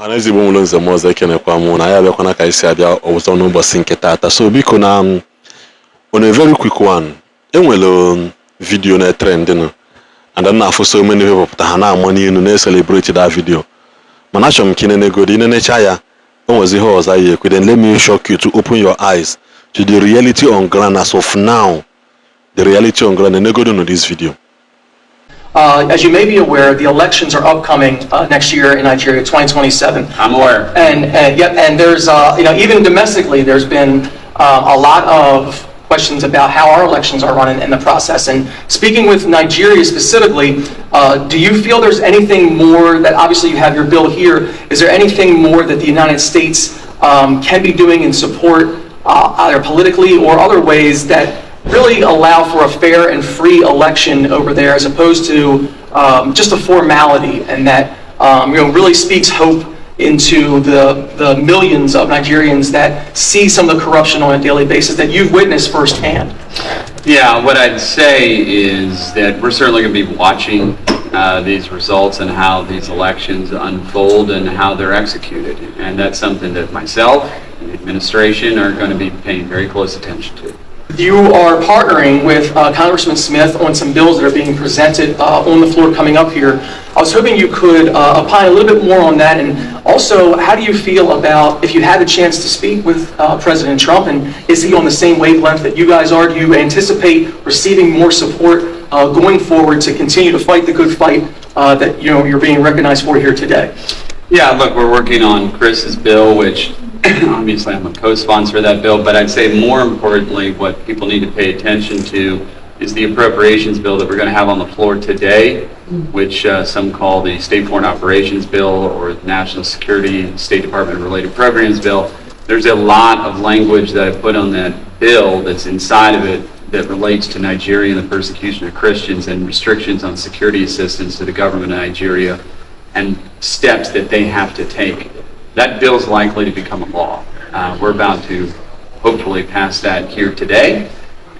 Anezi bomulo nze moza ekenekwa mu na ya bịakwa na ka isi abịa ọzọ n'ụbọchị nke taata. So biko na on a very quick one, enwere video na trend no, and then na so many people put ha na money inu na celebrate that video. Mana achọ m kinene go inenecha ya onwezi ihe ọzọ ya ekwe. Then let me shock you to open your eyes to the reality on ground as of now. The reality on ground, and go to this video. As you may be aware, the elections are upcoming next year in Nigeria, 2027. I'm aware. And there's, even domestically, there's been a lot of questions about how our elections are running in the process. And speaking with Nigeria specifically, do you feel there's anything more that, obviously you have your bill here, is there anything more that the United States can be doing in support, either politically or other ways, that really allow for a fair and free election over there, as opposed to just a formality, and that really speaks hope into the millions of Nigerians that see some of the corruption on a daily basis that you've witnessed firsthand? Yeah, what I'd say is that we're certainly going to be watching these results and how these elections unfold and how they're executed. And that's something that myself and the administration are going to be paying very close attention to. You are partnering with Congressman Smith on some bills that are being presented on the floor coming up here. I was hoping you could opine a little bit more on that, and also how do you feel about, if you had the chance to speak with President Trump, and is he on the same wavelength that you guys are? Do you anticipate receiving more support going forward to continue to fight the good fight that you're being recognized for here today? Yeah, look, we're working on Chris's bill, which obviously I'm a co-sponsor of that bill, but I'd say more importantly what people need to pay attention to is the appropriations bill that we're going to have on the floor today, which some call the State Foreign Operations Bill or the National Security State Department Related Programs Bill. There's a lot of language that I put on that bill that's inside of it that relates to Nigeria and the persecution of Christians and restrictions on security assistance to the government of Nigeria and steps that they have to take. That bill is likely to become a law. We're about to hopefully pass that here today.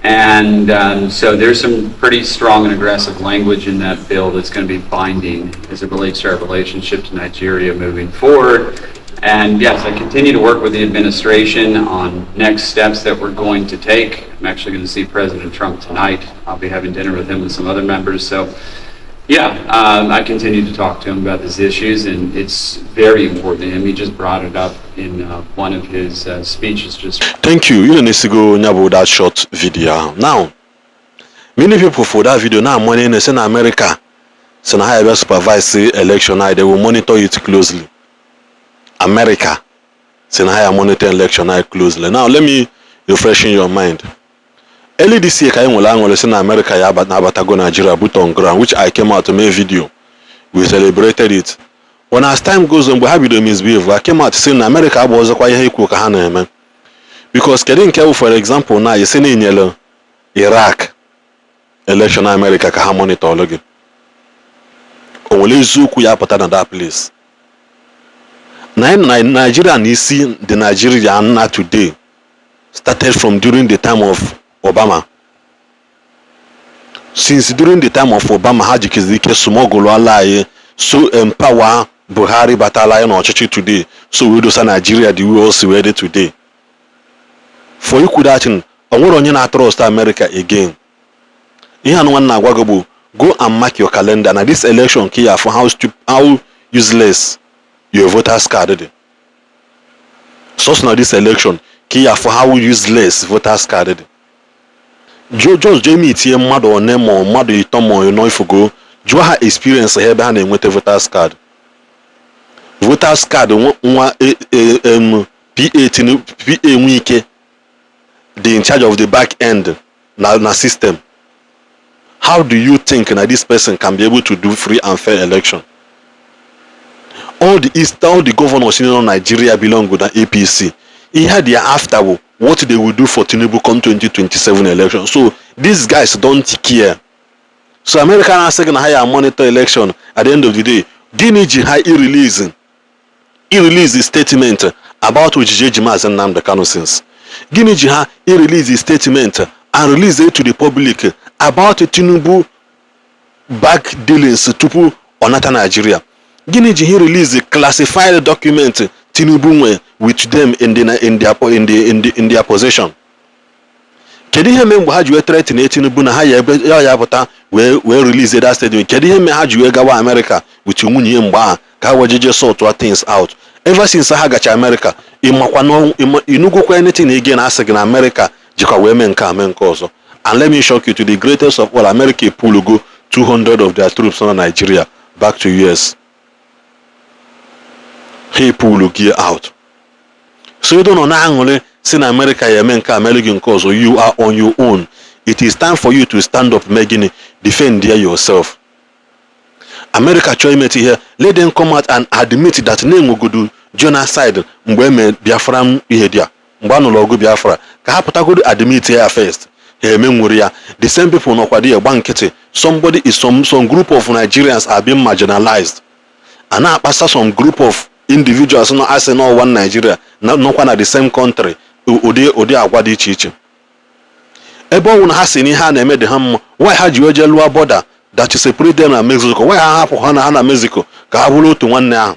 And so there's some pretty strong and aggressive language in that bill that's going to be binding as it relates to our relationship to Nigeria moving forward. And yes, I continue to work with the administration on next steps that we're going to take. I'm actually going to see President Trump tonight. I'll be having dinner with him and some other members. So yeah, I continue to talk to him about these issues, and it's very important to him. He just brought it up in one of his speeches just. Thank you. You need to go about that short video. Now, many people for that video now money in America, so now I supervise the election. They will monitor it closely. America, so now I monitor election closely. Now let me refresh in your mind. Early this year, in America, Abatago Nigeria, boot on ground, which I came out to make a video. We celebrated it. When as time goes on, we have to misbehave. I came out saying America was quite a because getting careful, for example, now you see in yellow Iraq election in America can monitor again. Only Zuku ya put in that place. Now Nigeria and you see the Nigeria now today started from during the time of Obama. Since during the time of Obama, Hajikizike Sumogolo Alaye, so empower Buhari Batala and Ochichi today. So we do say Nigeria the way also ready today. For you could action, I want to trust America again. Go and mark your calendar. Now this election here for how useless your voters card. So now this election here for how useless voters card. Just Jamie tie mmadụ one ma mmadụ ito ma ifugo jụọ ha experience ha ebe ha na-enweta voters card. Voters card nwa PA nwe ike the in charge of the back end na system. How do you think that this person can be able to do free and fair election? All the governors in Nigeria belong with the APC. He had their after what they will do for Tinubu come 2027 election. So these guys don't care. So America are second higher monitor election at the end of the day. Diniji high release the statement about which Jejima and Nnamdi Kanu since. Diniji release the statement and release it to the public about Tinubu back dealings to Onata Nigeria. Gịnị ji he release the classified document Tinubu nwe with them in their possession? Kedu ihe mee mgbe ha ji wee threaten Tinubu na ha ya pụta wee release that statement? Kedu ihe mee ha ji wee gawa America with nwunye mgbe ha ka ha wejeje sort things out? Ever since ha gacha America, inugokwa anything again asị gị na America jikwa wee mee nke a mee nke ọzọ. And let me shock you, to the greatest of all, America pull go 200 of their troops on Nigeria back to US. He pull gear out. So you don't know now in America you are on your own. It is time for you to stand up, Megan, defend yourself. America try here, let them come out and admit that name go do genocide mgbe Biafra ihe dia. Mgbe no logo Biafra. Ka ha pụta go admit here first. The same people no kwadi bankete. Somebody is some group of Nigerians are being marginalized. And now pass some group of individuals no as no one Nigeria, no one at the same country. Ode agwa dị iche iche. Ebe ọnwụ na ha si n'ihe a na-eme dị ha mma, why ha ji weje lụọ border that is separate them na Mexico? Why ha hapụ ha na Mexico ka ha bụrụ otu nwanne ahụ?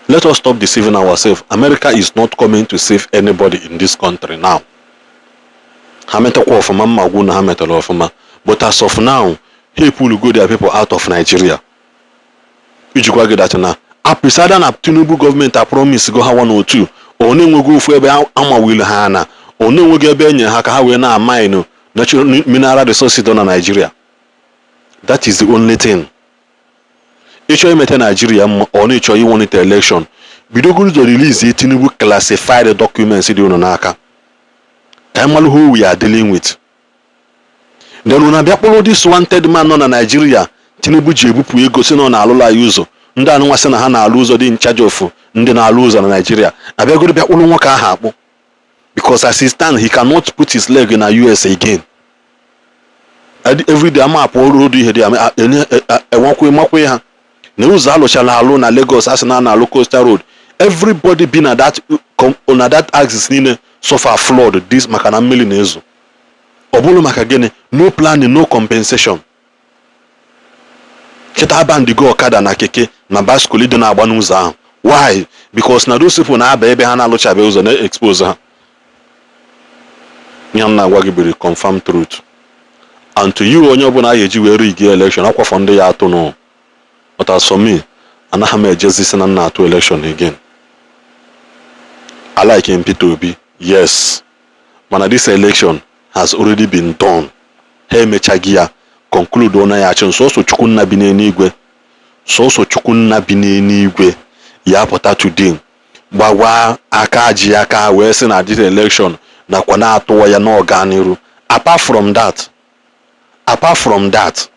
Let us stop deceiving ourselves. America is not coming to save anybody in this country now. Ha metakwa ọfụma mma gwụ na ha metara ọfụma, but as of now, people go their people out of Nigeria. Ijikwa gị that na apisada na Tinubu government a promise go ha 102. One nwego ofu ebe amawile ha na one nwego ebe enye ha ka ha wee na mine natural mineral resources na Nigeria. That is the only thing. Ịchọ imete Nigeria mma ọ na ịchọ iwonite election, bidogoro to release Tinubu classified documents dị unu n'aka. Kamalụ who we are dealing with. Then una bịa kpọrọ this wanted man nọ na Nigeria, Tinubu ji ebupụ ego si nọ na alụla ya ụzọ. Ndị anụnwa sị na ha na-alụ ụzọ dị in charge of ndị na-alụ ụzọ na Nigeria. Abịagoro bịa kpụrụ nwoke ahụ akpụ. Because as he stand, he cannot put his leg in the US again. Every day I'm up all road ihe dị enwekwe makwe ha. Na ụzọ alụchala alụ na Lagos asị na alụ coastal road. Everybody been at that axis niile suffer flood this maka na mmiri na-ezo. Ọ bụrụ maka gịnị? No planning, no compensation. Kita abandigo ọkada na keke na bicycle dị na-agba n'ụzọ ahụ. Why? Because na those people na-aba ebe ha na-alụchabe ụzọ na-expose ha. Nye m na-agwa gị biri confirm truth. And to you, onye ọbụla a ga-eji were igi election, akwafọ ndị ya atụ nụ. But as for me, anaghị m ejezi na nna atụ election again. I like him Peter Obi, yes. Mana this election has already been done. Ha emechaghị ya. Conclude ona ya achị sọsọ Chukwu nna bi n'eluigwe. Sọsọ Chukwu nna bi n'eluigwe ya pụta today. Gbawa aka ji aka wee sị na this election nakwa na-atụwa ya n'ọganiru. Apart from that,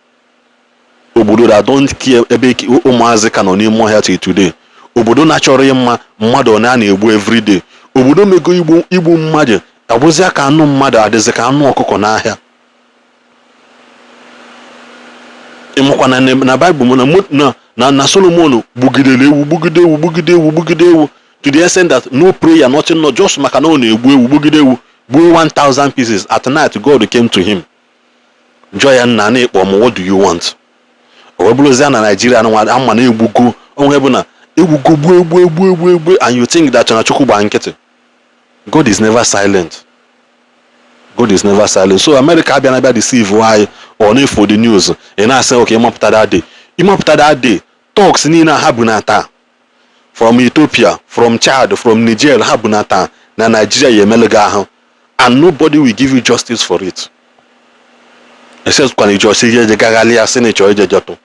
obodo that don't care ebe ụmụazị ka nọ n'ime ọhịa till today. Obodo na-achọrọ ịma mmadụ ọ na-egbu everyday. Obodo mego igbu mmadụ abụzi ka anụ mmadụ adịzi ka anụ ọkụkọ n'ahịa. Ịmụkwa na Bible na Solomon gbugidere ewu to the extent that no prayer, nothing, not just maka na ọ na-egbu ewu gbugide ewu gbuo 1,000 pieces. At night God came to him. Joy and na na-ekpo m, what do you want? Owebụlụzia na Nigeria na ama na egbugo onwe bụ na egbugo gbuo and you think that na Chukwu gba nkịtị. God is never silent. God is never silent. So America abịa na bịa deceive why or na for the news. Ị na-asị okay ịmapụta that day. Ịmapụta that day. Talks niile ha bụ na taa. From Ethiopia, from Chad, from Niger ha bụ na taa na Nigeria yemelega ahụ. And nobody will give you justice for it. Except when you just say je gagali senator ejejeto.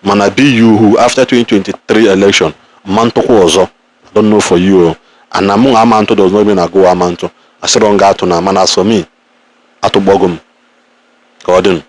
Mana be you who after 2023 election mantokwa ọzọ. I don't know for you. And among amanto does not mean I go amanto. Asịrọ nga atụ na mana for me atụ gbọgụ m ka ọ dị.